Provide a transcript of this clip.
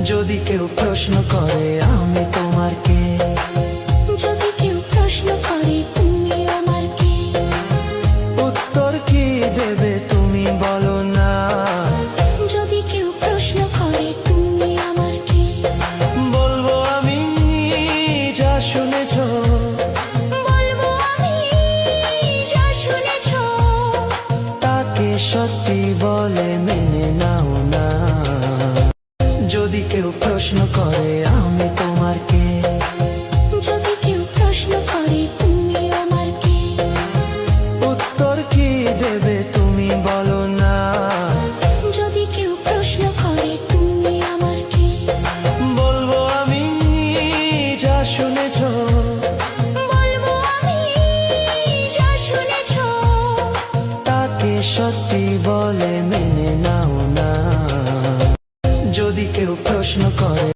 যদি কেউ প্রশ্ন করে আমি তোমার কে, যদি কেউ প্রশ্ন করে তুমি আমার কে, উত্তর কি দেবে তুমি বলো না। যদি কেউ প্রশ্ন করে তুমি আমার কে, বলবো আমি যা শুনেছো, বলবো আমি যা শুনেছ, তাকে সত্যি বলে মেনে নাও না। যদি কেউ প্রশ্ন করে আমি তোমার কে, যদি কেউ প্রশ্ন করে তুমি আমার কে, উত্তর কি দেবে তুমি বলো না। যদি কেউ প্রশ্ন করে তুমি আমার কে, বলবো আমি যা শুনেছো, বলবো আমি যা শুনেছ, তাকে সত্যি বলে মেনে নাও না। যদি কেউ প্রশ্ন করে